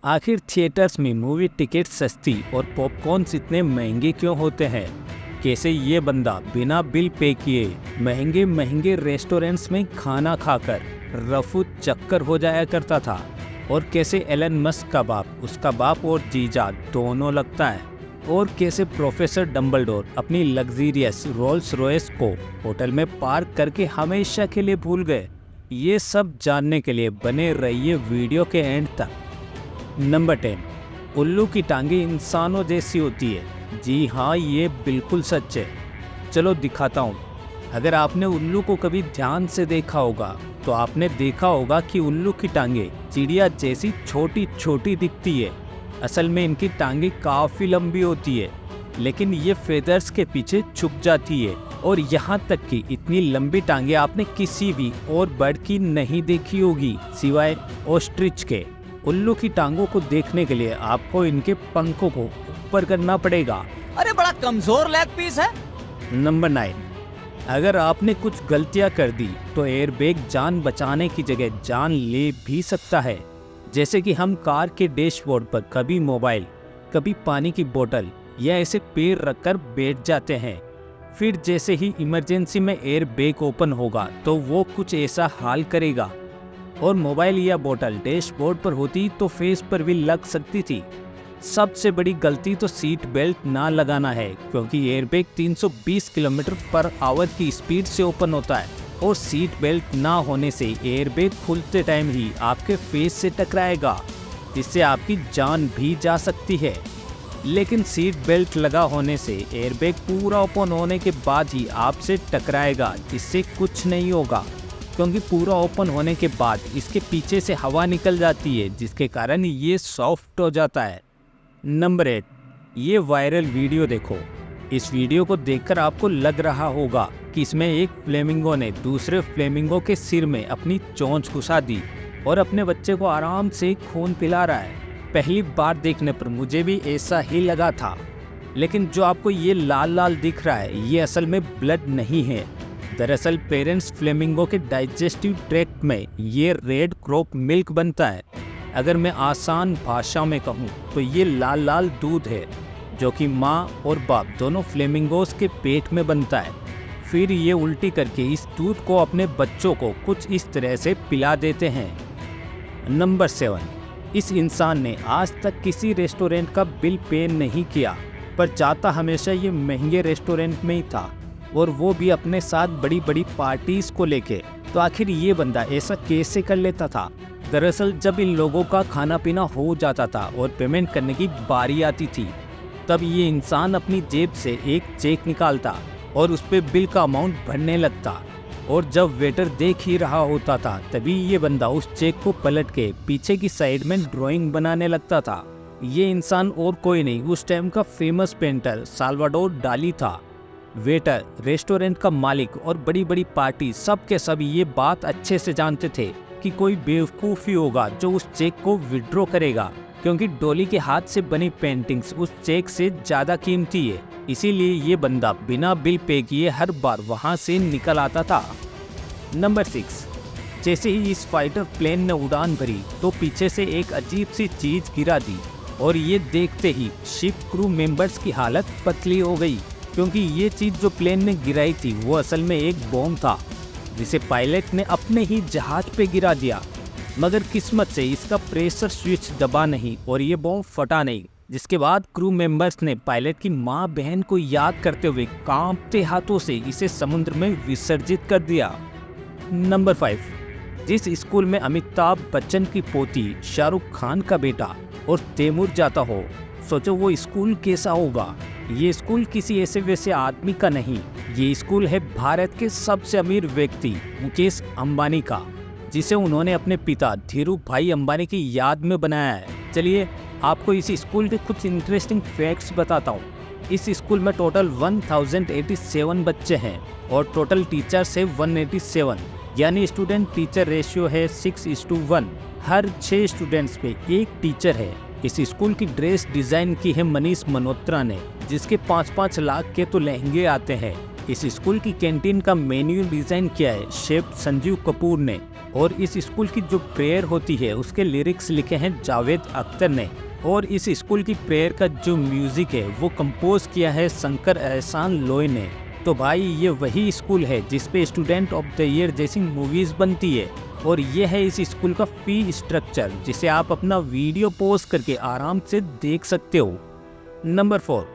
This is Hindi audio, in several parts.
आखिर थिएटर्स में मूवी टिकट सस्ती और पॉपकॉर्न्स इतने महंगे क्यों होते हैं? कैसे ये बंदा बिना बिल पे किए महंगे महंगे रेस्टोरेंट्स में खाना खाकर रफू चक्कर हो जाया करता था? और कैसे एलन मस्क का बाप, उसका बाप और जीजा दोनों लगता है? और कैसे प्रोफेसर डम्बलडोर अपनी लग्जरियस रोल्स रॉयस को होटल में पार्क करके हमेशा के लिए भूल गए? ये सब जानने के लिए बने रहिए वीडियो के एंड तक। नंबर 10, उल्लू की टांगे इंसानों जैसी होती है। जी हाँ, ये बिल्कुल सच है। चलो दिखाता हूँ। अगर आपने उल्लू को कभी ध्यान से देखा होगा तो आपने देखा होगा कि उल्लू की टांगे चिड़िया जैसी छोटी छोटी दिखती है। असल में इनकी टांगे काफ़ी लंबी होती है, लेकिन ये फेदर्स के पीछे छुप जाती है। और यहाँ तक कि इतनी लंबी टांगे आपने किसी भी और बर्ड की नहीं देखी होगी सिवाय ऑस्ट्रिच के। उल्लू की टांगों को देखने के लिए आपको इनके पंखों को ऊपर करना पड़ेगा। अरे बड़ा कमजोर लेग पीस है। नंबर 9, अगर आपने कुछ गलतियां कर दी तो एयरबैग जान बचाने की जगह जान ले भी सकता है। जैसे कि हम कार के डैशबोर्ड पर कभी मोबाइल, कभी पानी की बोतल या ऐसे पैर रखकर बैठ जाते हैं। फिर जैसे ही इमरजेंसी में एयरबैग ओपन होगा तो वो कुछ ऐसा हाल करेगा। और मोबाइल या बोतल डैशबोर्ड पर होती तो फेस पर भी लग सकती थी। सबसे बड़ी गलती तो सीट बेल्ट ना लगाना है, क्योंकि एयरबैग 320 किलोमीटर पर आवर की स्पीड से ओपन होता है और सीट बेल्ट ना होने से एयरबैग खुलते टाइम ही आपके फेस से टकराएगा, जिससे आपकी जान भी जा सकती है। लेकिन सीट बेल्ट लगा होने से एयरबैग पूरा ओपन होने के बाद ही आपसे टकराएगा, जिससे कुछ नहीं होगा, क्योंकि पूरा ओपन होने के बाद इसके पीछे से हवा निकल जाती है, जिसके कारण ये सॉफ्ट हो जाता है। नंबर 8, ये वायरल वीडियो देखो। इस वीडियो को देखकर आपको लग रहा होगा कि इसमें एक फ्लेमिंगो ने दूसरे फ्लेमिंगो के सिर में अपनी चोंच घुसा दी और अपने बच्चे को आराम से खून पिला रहा है। पहली बार देखने पर मुझे भी ऐसा ही लगा था, लेकिन जो आपको ये लाल लाल दिख रहा है ये असल में ब्लड नहीं है। दरअसल पेरेंट्स फ्लेमिंगो के डाइजेस्टिव ट्रैक्ट में ये रेड क्रॉप मिल्क बनता है। अगर मैं आसान भाषा में कहूँ तो ये लाल लाल दूध है, जो कि माँ और बाप दोनों फ्लेमिंगोस के पेट में बनता है। फिर ये उल्टी करके इस दूध को अपने बच्चों को कुछ इस तरह से पिला देते हैं। नंबर 7, इस इंसान ने आज तक किसी रेस्टोरेंट का बिल पे नहीं किया, पर जाता हमेशा ये महंगे रेस्टोरेंट में ही था, और वो भी अपने साथ बड़ी बड़ी पार्टीज को लेके। तो आखिर ये बंदा ऐसा कैसे कर लेता था? दरअसल जब इन लोगों का खाना पीना हो जाता था और पेमेंट करने की बारी आती थी, तब ये इंसान अपनी जेब से एक चेक निकालता और उस पे बिल का अमाउंट भरने लगता। और जब वेटर देख ही रहा होता था, तभी ये बंदा उस चेक को पलट के पीछे की साइड में ड्राइंग बनाने लगता था। ये इंसान और कोई नहीं, उस टाइम का फेमस पेंटर साल्वाडोर डाली था। वेटर, रेस्टोरेंट का मालिक और बड़ी बड़ी पार्टी सब के सब ये बात अच्छे से जानते थे कि कोई बेवकूफ़ी होगा जो उस चेक को विड्रॉ करेगा, क्योंकि डॉली के हाथ से बनी पेंटिंग्स उस चेक से ज़्यादा कीमती है। इसीलिए ये बंदा बिना बिल पे किए हर बार वहाँ से निकल आता था। नंबर 6, जैसे ही इस फाइटर प्लेन ने उड़ान भरी तो पीछे से एक अजीब सी चीज़ गिरा दी, और ये देखते ही शिप क्रू मेंबर्स की हालत पतली हो गई, क्योंकि ये चीज़ जो प्लेन ने गिराई थी वो असल में एक बॉम्ब था, जिसे पायलट ने अपने ही जहाज पे गिरा दिया। मगर किस्मत से इसका प्रेशर स्विच दबा नहीं और ये बॉम्ब फटा नहीं, जिसके बाद क्रू मेंबर्स ने पायलट की माँ बहन को याद करते हुए कांपते हाथों से इसे समुद्र में विसर्जित कर दिया। नंबर 5, जिस स्कूल में अमिताभ बच्चन की पोती, शाहरुख खान का बेटा और तैमूर जाता हो, सोचो वो स्कूल कैसा होगा। ये स्कूल किसी ऐसे वैसे आदमी का नहीं, ये स्कूल है भारत के सबसे अमीर व्यक्ति मुकेश अंबानी का, जिसे उन्होंने अपने पिता धीरू भाई अंबानी की याद में बनाया है। चलिए आपको इस स्कूल के कुछ इंटरेस्टिंग फैक्ट्स बताता हूँ। इस स्कूल में टोटल 1087 बच्चे हैं और टोटल टीचर्स है 187, यानी स्टूडेंट टीचर रेशियो है 6:1। हर 6 स्टूडेंट्स पे एक टीचर है। इस स्कूल की ड्रेस डिज़ाइन की है मनीष मल्होत्रा ने, जिसके 5-5 लाख के तो लहंगे आते हैं। इस स्कूल की कैंटीन का मेन्यू डिज़ाइन किया है शेफ संजीव कपूर ने। और इस स्कूल की जो प्रेयर होती है उसके लिरिक्स लिखे हैं जावेद अख्तर ने। और इस स्कूल की प्रेयर का जो म्यूजिक है वो कंपोज किया है शंकर एहसान लोई ने। तो भाई ये वही स्कूल है जिस पे स्टूडेंट ऑफ द ईयर जैसी मूवीज बनती है। और ये है इस स्कूल का फी स्ट्रक्चर, जिसे आप अपना वीडियो पोस्ट करके आराम से देख सकते हो। नंबर 4,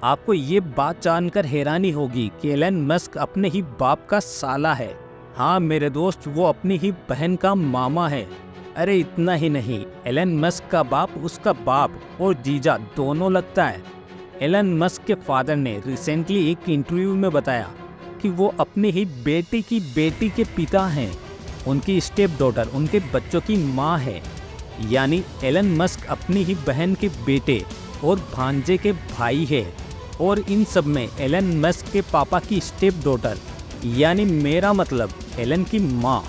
आपको ये बात जानकर हैरानी होगी कि एलन मस्क अपने ही बाप का साला है। हाँ मेरे दोस्त, वो अपनी ही बहन का मामा है। अरे इतना ही नहीं, एलन मस्क का बाप उसका बाप और जीजा दोनों लगता है। एलन मस्क के फादर ने रिसेंटली एक इंटरव्यू में बताया कि वो अपनी ही बेटी के पिता हैं। उनकी स्टेप डॉटर उनके बच्चों की माँ है। यानी एलन मस्क अपनी ही बहन के बेटे और भांजे के भाई है। और इन सब में एलन मस्क के पापा की स्टेप डॉटर यानी मेरा मतलब एलन की माँ,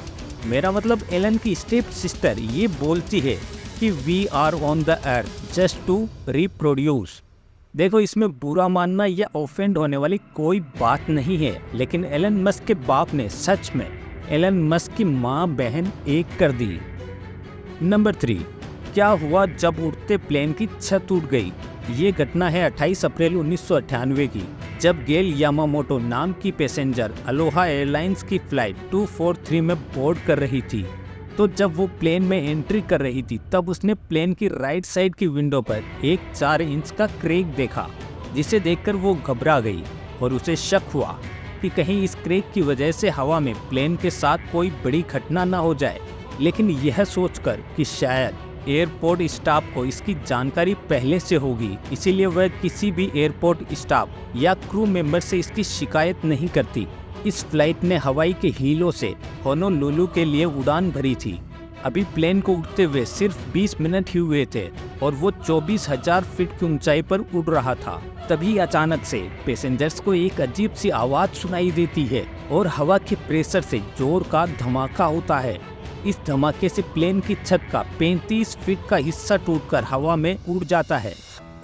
मेरा मतलब एलन की स्टेप सिस्टर ये बोलती है कि we are on the earth just to reproduce. देखो इसमें बुरा मानना या ऑफेंड होने वाली कोई बात नहीं है, लेकिन एलन मस्क के बाप ने सच में एलन मस्क की माँ बहन एक कर दी। नंबर 3, क्या हुआ जब उड़ते प्लेन की छत टूट गई। ये घटना है 28 अप्रैल 1998 की, जब गेल यामामोटो नाम की पैसेंजर अलोहा एयरलाइंस की फ्लाइट 243 में बोर्ड कर रही थी। तो जब वो प्लेन में एंट्री कर रही थी तब उसने प्लेन की राइट साइड की विंडो पर एक 4 इंच का क्रैक देखा, जिसे देखकर वो घबरा गई और उसे शक हुआ कि कहीं इस क्रैक की वजह से हवा में प्लेन के साथ कोई बड़ी घटना ना हो जाए। लेकिन यह सोचकर कि शायद एयरपोर्ट स्टाफ को इसकी जानकारी पहले से होगी, इसीलिए वह किसी भी एयरपोर्ट स्टाफ या क्रू मेंबर से इसकी शिकायत नहीं करती। इस फ्लाइट ने हवाई के हीलों से होनोलुलु के लिए उड़ान भरी थी। अभी प्लेन को उड़ते हुए सिर्फ 20 मिनट ही हुए थे और वो 24,000 फीट की ऊंचाई पर उड़ रहा था। तभी अचानक से पैसेंजर्स को एक अजीब सी आवाज सुनाई देती है और हवा के प्रेशर से जोर का धमाका होता है। इस धमाके से प्लेन की छत का 35 फीट का हिस्सा टूटकर हवा में उड़ जाता है।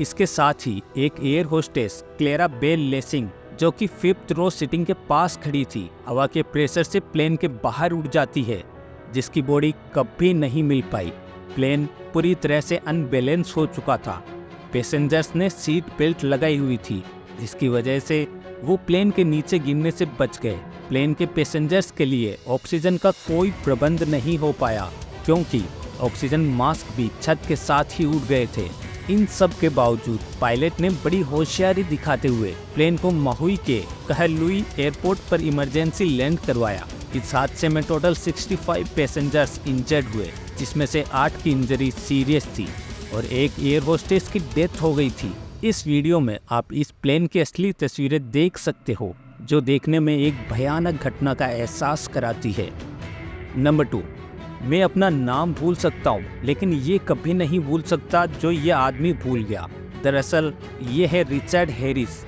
इसके साथ ही एक air hostess Clara Bell Lessing, जो कि 5th रो सीटिंग के पास खड़ी थी, हवा के प्रेशर से प्लेन के बाहर उड़ जाती है, जिसकी बॉडी कभी नहीं मिल पाई। प्लेन पूरी तरह से अनबैलेंस हो चुका था। पैसेंजर्स ने सीट बेल्ट लगाई हुई थी, जिसकी वजह से वो प्लेन के नीचे गिरने से बच गए। प्लेन के पैसेंजर्स के लिए ऑक्सीजन का कोई प्रबंध नहीं हो पाया, क्योंकि ऑक्सीजन मास्क भी छत के साथ ही उड़ गए थे। इन सब के बावजूद पायलट ने बड़ी होशियारी दिखाते हुए प्लेन को माहुई के कहलुई एयरपोर्ट पर इमरजेंसी लैंड करवाया। इस हादसे में टोटल 65 पैसेंजर्स इंजर्ड हुए, जिसमें से 8 की इंजरी सीरियस थी और एक एयर होस्टेस की डेथ हो गई थी। इस वीडियो में आप इस प्लेन की असली तस्वीरें देख सकते हो, जो देखने में एक भयानक घटना का एहसास कराती है। नंबर 2, मैं अपना नाम भूल सकता हूँ, लेकिन ये कभी नहीं भूल सकता जो ये आदमी भूल गया। दरअसल ये है रिचर्ड हैरिस,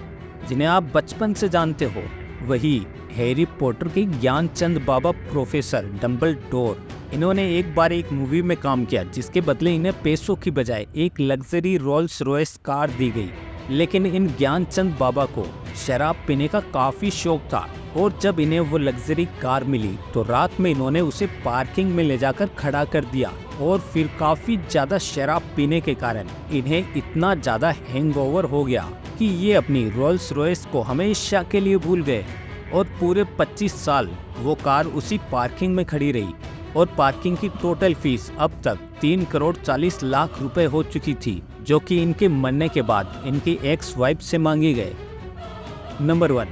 जिन्हें आप बचपन से जानते हो। वही हैरी पॉटर के ज्ञानचंद बाबा प्रोफेसर डम्बलडोर। इन्होंने एक बार एक मूवी में काम किया, जिसके बदले इन्हें पैसों की बजाय एक लग्जरी रोल्स रॉयस कार दी गई। लेकिन इन ज्ञानचंद बाबा को शराब पीने का काफ़ी शौक था, और जब इन्हें वो लग्जरी कार मिली तो रात में इन्होंने उसे पार्किंग में ले जाकर खड़ा कर दिया, और फिर काफ़ी ज़्यादा शराब पीने के कारण इन्हें इतना ज़्यादा हैंगओवर हो गया कि ये अपनी रोल्स रॉयस को हमेशा के लिए भूल गए। और पूरे 25 साल वो कार उसी पार्किंग में खड़ी रही, और पार्किंग की टोटल फीस अब तक 3 करोड़ 40 लाख रुपए हो चुकी थी, जो कि इनके मरने के बाद इनकी एक्स वाइफ से मांगी गए। नंबर 1,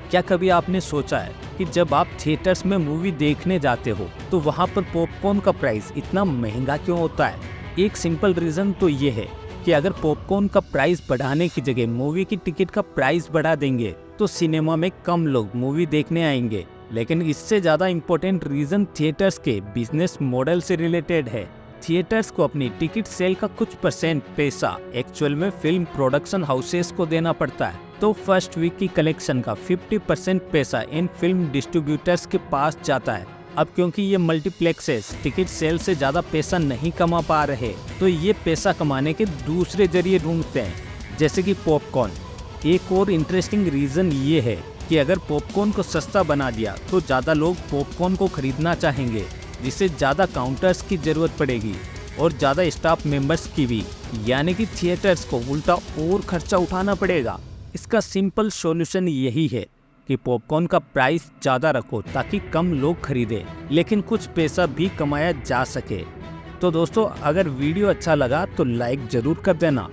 क्या कभी आपने सोचा है कि जब आप थिएटर्स में मूवी देखने जाते हो तो वहाँ पर पॉपकॉर्न का प्राइस इतना महंगा क्यों होता है? एक सिंपल रीज़न तो ये है कि अगर पॉपकॉर्न का प्राइस बढ़ाने की जगह मूवी की टिकट का प्राइस बढ़ा देंगे तो सिनेमा में कम लोग मूवी देखने आएंगे। लेकिन इससे ज़्यादा इम्पोर्टेंट रीज़न थिएटर्स के बिजनेस मॉडल से रिलेटेड है। थिएटर्स को अपनी टिकट सेल का कुछ % पैसा एक्चुअल में फिल्म प्रोडक्शन हाउसेस को देना पड़ता है। तो फर्स्ट वीक की कलेक्शन का 50% पैसा इन फिल्म डिस्ट्रीब्यूटर्स के पास जाता है। अब क्योंकि ये मल्टीप्लेक्सेस टिकट सेल से ज़्यादा पैसा नहीं कमा पा रहे, तो ये पैसा कमाने के दूसरे जरिए ढूंढते हैं, जैसे कि पॉपकॉर्न। एक और इंटरेस्टिंग रीज़न ये है कि अगर पॉपकॉर्न को सस्ता बना दिया तो ज़्यादा लोग पॉपकॉर्न को खरीदना चाहेंगे, जिससे ज़्यादा काउंटर्स की ज़रूरत पड़ेगी और ज़्यादा स्टाफ मेंबर्स की भी, यानी कि थिएटर्स को उल्टा और खर्चा उठाना पड़ेगा। इसका सिंपल सॉल्यूशन यही है कि पॉपकॉर्न का प्राइस ज़्यादा रखो ताकि कम लोग खरीदें, लेकिन कुछ पैसा भी कमाया जा सके। तो दोस्तों, अगर वीडियो अच्छा लगा तो लाइक ज़रूर कर देना